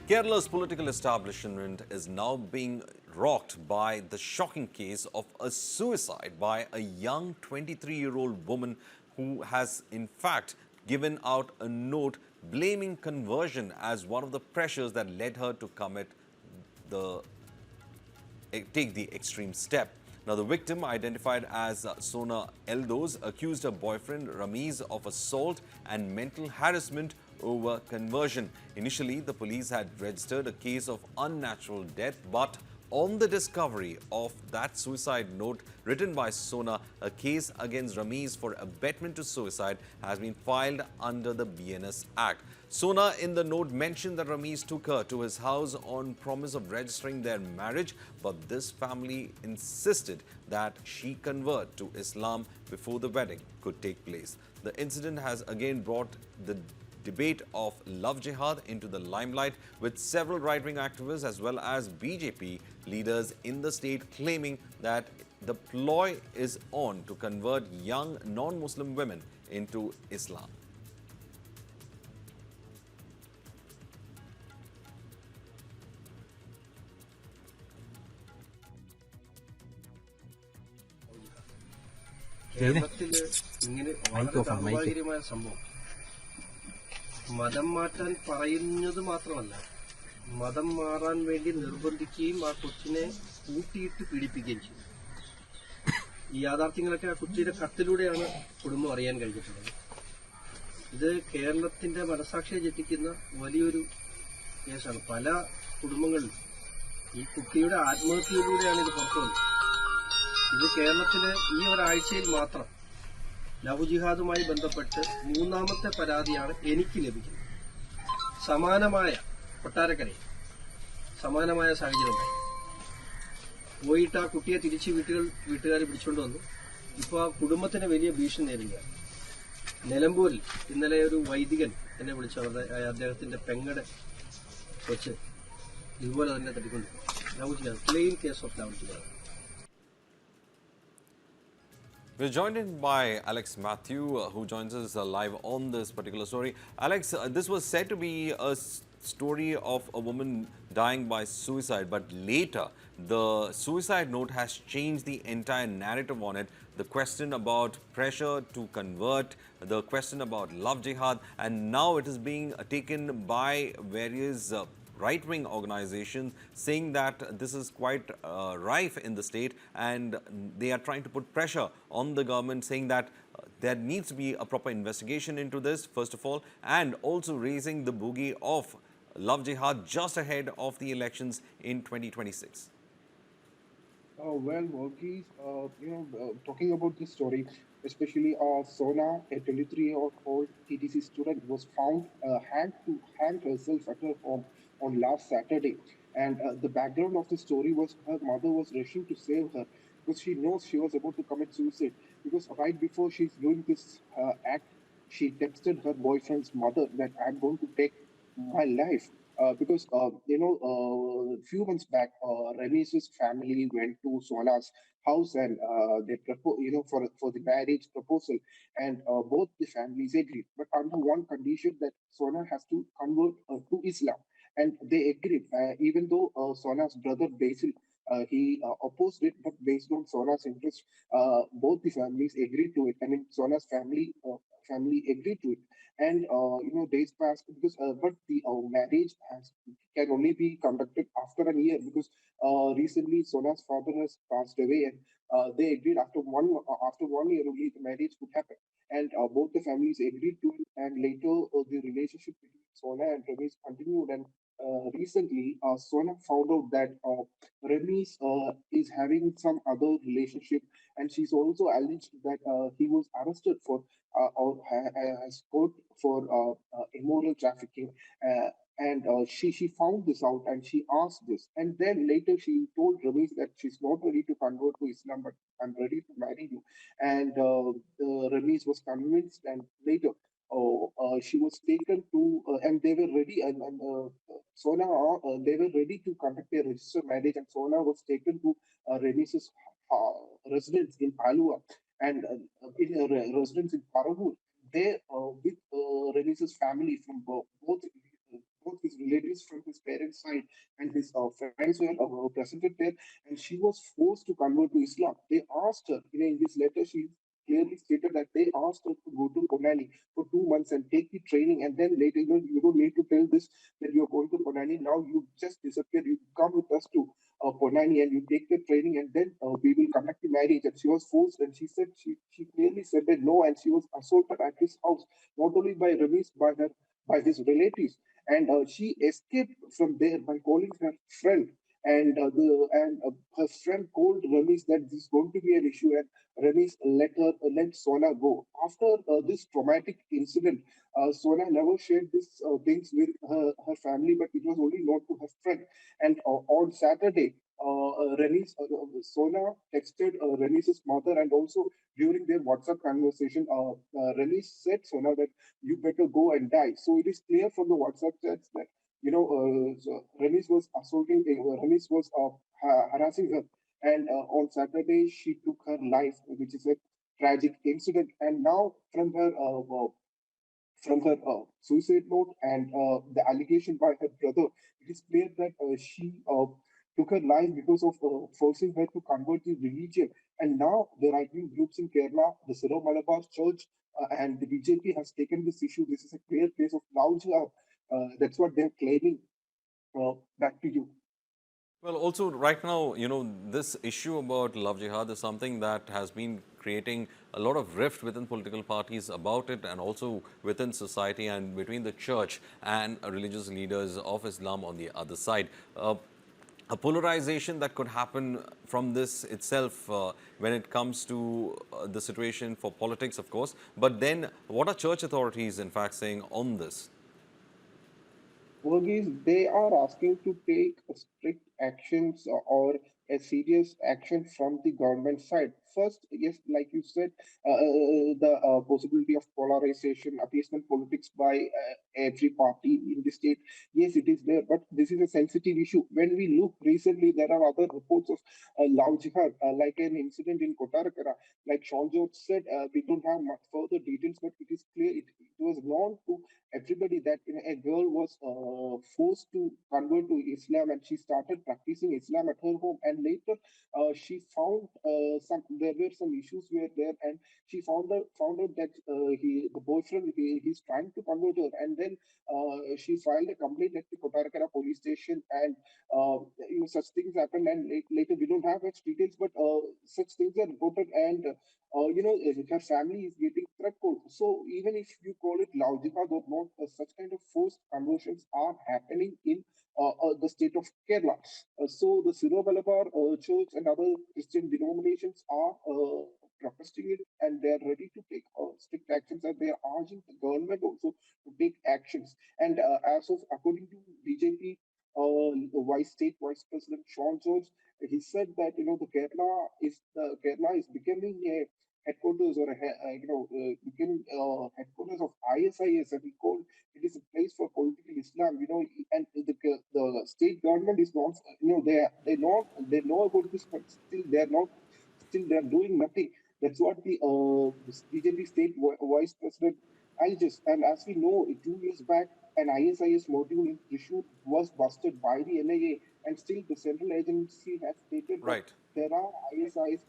Kerala's political establishment is now being rocked by the shocking case of a suicide by a young 23-year-old woman who has, in fact, given out a note blaming conversion as one of the pressures that led her to the take the extreme step. Now, the victim, identified as Sona Eldos, accused her boyfriend Ramees of assault and mental harassment over conversion. Initially, the police had registered a case of unnatural death, but on the discovery of that suicide note written by Sona, a case against Ramees for abetment to suicide has been filed under the BNS Act. Sona in the note mentioned that Ramees took her to his house on promise of registering their marriage, but this family insisted that she convert to Islam before the wedding could take place. The incident has again brought the debate of Love Jihad into the limelight, with several right-wing activists as well as BJP leaders in the state claiming that the ploy is on to convert young non-Muslim women into Islam. കേരളത്തില് ഇങ്ങനെ വളരെ ദൗർഭാഗ്യകരമായ സംഭവം. മതം മാറ്റാൻ പറയുന്നത് മാത്രമല്ല, മതം മാറാൻ വേണ്ടി നിർബന്ധിക്കുകയും ആ കൊച്ചിനെ കൂട്ടിയിട്ട് പീഡിപ്പിക്കുകയും ചെയ്തു. ഈ യാഥാർത്ഥ്യങ്ങളൊക്കെ ആ കുട്ടിയുടെ കത്തിലൂടെയാണ് കുടുംബം അറിയാൻ കഴിഞ്ഞിട്ടുള്ളത്. ഇത് കേരളത്തിന്റെ മനസാക്ഷിയെ ഞെട്ടിക്കുന്ന വലിയൊരു കേസാണ്. പല കുടുംബങ്ങളിലും ഈ കുട്ടിയുടെ ആത്മഹത്യയിലൂടെയാണ് ഇത് പുറത്തു വന്നത്. ഇത് കേരളത്തിലെ ഈ ഒരാഴ്ചയിൽ മാത്രം ലവ് ജിഹാദുമായി ബന്ധപ്പെട്ട് മൂന്നാമത്തെ പരാതിയാണ് എനിക്ക് ലഭിക്കുന്നത്. സമാനമായ കൊട്ടാരക്കരയിൽ സമാനമായ സാഹചര്യം പോയിട്ട് ആ കുട്ടിയെ തിരിച്ച് വീട്ടുകാർ പിടിച്ചുകൊണ്ട് വന്നു. ഇപ്പോൾ ആ കുടുംബത്തിന് വലിയ ഭീഷണി നേരിടുകയാണ്. നിലമ്പൂരിൽ ഇന്നലെ ഒരു വൈദികൻ എന്നെ വിളിച്ചു. അദ്ദേഹത്തിന്റെ പെങ്ങടെ കൊച്ച് ഇതുപോലെ തന്നെ തട്ടിക്കൊണ്ടിരുന്നു. Love jihad, plain case of love jihad. We're joined in by Alex Matthew, who joins us live on this particular story. Alex, this was said to be a story of a woman dying by suicide, but later the suicide note has changed the entire narrative on it. The question about pressure to convert, the question about love jihad, and now it is being taken by various right-wing organizations saying that this is quite rife in the state, and they are trying to put pressure on the government, saying that there needs to be a proper investigation into this, first of all, and also raising the bogey of love jihad just ahead of the elections in 2026. Talking about this story, especially Sona, a 23-year-old TTC student, was found hang herself at her home on last Saturday. And the background of the story was her mother was rushing to save her because she knows she was about to commit suicide. Because right before she's doing this act, she texted her boyfriend's mother that I'm going to take my life. Because few months back, Ramees's family went to Sona's house and they proposed, for the marriage proposal, and both the families agreed, but under one condition that Sona has to convert to Islam, and they agreed, even though Sona's brother Basil. He opposed it, but based on Sona's interest, both the families agreed to it. I mean, Sona's family agreed to it, and days passed because but the marriage can only be conducted after a year because recently Sona's father has passed away, and they agreed after 1 year only the marriage could happen, and both the families agreed to it, and later the relationship between Sona and Ramesh continued, and recently Sona found out that Ramesh is having some other relationship, and she's also alleged that he was arrested for or has caught for immoral trafficking. And she found this out and she asked this. And then later she told Ramesh that she's not ready to convert to Islam, but I'm ready to marry you. And Ramesh was convinced, and later she was taken to, and they were ready, and Sona, they were ready to conduct a registered marriage, and Sona was taken to Ramesh's residence in Alua and in a residence in Paravur. There, with Ramesh's family from both both his relatives from his parents' side and his friends were presented there, and she was forced to convert to Islam. They asked her, in this letter, she clearly stated that they asked her to go to Konani for 2 months and take the training, and then later, you don't need to tell this that you're going to Konani. Now you just disappear. You come with us to Ponani and you take the training, and then we will conduct the marriage. And she was forced, and she said she clearly said that no, and she was assaulted at his house, not only by Ramees, by his relatives, and she escaped from there by calling her friend. And her friend told Ramees that this is going to be an issue, and Ramees let Sona go. After this traumatic incident, Sona never shared these things with her family, but it was only known to her friend. And on Saturday, Sona texted Renis's mother, and also during their WhatsApp conversation, Renis said Sona that you better go and die. So it is clear from the WhatsApp chats that so Renis was Renis was harassing her, and on Saturday she took her life, which is a tragic incident. And now from her suicide note and the allegation by her brother, it is clear that she took her life because of forcing her to convert the religion. And now the right-wing groups in Kerala, the Syro Malabar Church, and the BJP has taken this issue. This is a clear case of Love Jihad. That's what they're claiming. Back to you. Well, also right now, this issue about love jihad is something that has been creating a lot of rift within political parties about it, and also within society and between the church and religious leaders of Islam on the other side. A polarization that could happen from this itself when it comes to the situation for politics, of course. But then, what are church authorities, in fact, saying on this? Verghese, they are asking to take strict actions or a serious action from the government side. First, yes, like you said, the possibility of polarization, appeasement politics by every party in the state. Yes, it is there, but this is a sensitive issue. When we look recently, there are other reports of Love Jihad, like an incident in Kotarakara. Like Sean George said, we don't have much further details, but it is clear it was known to everybody that a girl was forced to convert to Islam, and she started practicing Islam at her home. And later, she found there were some issues were there, and she found out that the boyfriend he's trying to convert her, and then she filed a complaint at the Kotarakara police station, and such things happened. And later we don't have much details, but such things are reported, and her family is getting threat called. So even if you call it love jihad or not, such kind of forced conversions are happening in the state of Kerala. So the Syro Malabar Church and other Christian denominations are protesting it, and they are ready to take strict actions, and they are urging the government also to take actions. And as of according to BJP State Vice President Sean George, he said that the Kerala is becoming a headquarters or becoming headquarters of ISIS, and he called it is a place for political Islam. And the state government is not, they know about this, but still they are doing nothing. That's what the BJP state vice president alleges. And as we know, 2 years back, an ISIS module in Trishur was busted by the NIA, and still the central agency has stated that Right. there are ISIS